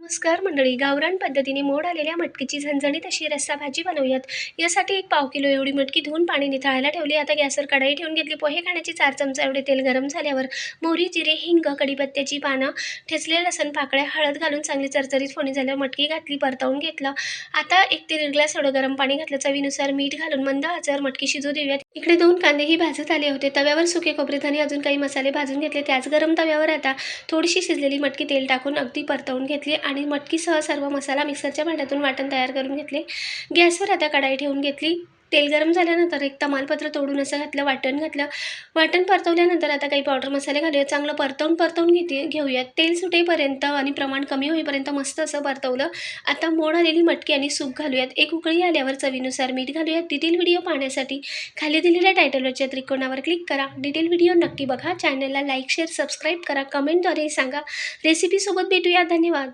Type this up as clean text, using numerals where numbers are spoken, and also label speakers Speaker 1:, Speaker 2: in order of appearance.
Speaker 1: नमस्कार मंडळी. गावरान पद्धतीने मोड आलेल्या मटकीची झणझणीत अशी रस्सा भाजी बनवूयात. यासाठी एक पाव किलो एवढी मटकी धुवून पाणी निथळायला ठेवली. आता गॅसवर कढई ठेवून घेतली. पोहे खाण्याची 4 चमचा एवढे तेल गरम झाल्यावर मोहरी, जिरे, हिंग, कढीपत्त्याची पानं, ठेचलेले लसूण पाकळ्या, हळद घालून चांगली चरचरीत फोडणी झाल्यावर मटकी घातली, परतवून घेतलं. आता एक दीड ग्लास एवढं गरम पाणी घातलं. चवीनुसार मीठ घालून मंद आचेवर मटकी शिजू देऊयात. इकडे 2 कांदेही भाजत आले होते. तव्यावर सुके खोबरे, धने, अजून काही मसाले भाजून घेतले. त्याच गरम तव्यावर आता थोडीशी शिजलेली मटकी तेल टाकून अगदी परतवून घेतली आणि मटकीसह सर्व मसाला मिक्सरच्या भांड्यातून वाटण तयार करून घेतले. गॅसवर आता कढाई ठेवून घेतली. तेल गरम झाल्यानंतर एक तमालपत्र तोडून असं घातलं, वाटण घातलं. वाटण परतवल्यानंतर आता काही पावडर मसाले घालूयात. चांगलं परतवून घेऊयात. तेल सुटेपर्यंत आणि प्रमाण कमी होईपर्यंत मस्त असं परतवलं. आता मोड आलेली मटकी आणि सूप घालूयात. एक उकळी आल्यावर चवीनुसार मीठ घालूयात. डिटेल व्हिडिओ पाहण्यासाठी खाली दिलेल्या टायटलवरच्या त्रिकोणावर क्लिक करा. डिटेल व्हिडिओ नक्की बघा. चॅनलला लाईक, शेअर, सबस्क्राईब करा. कमेंटद्वारे सांगा. रेसिपीसोबत भेटूया. धन्यवाद.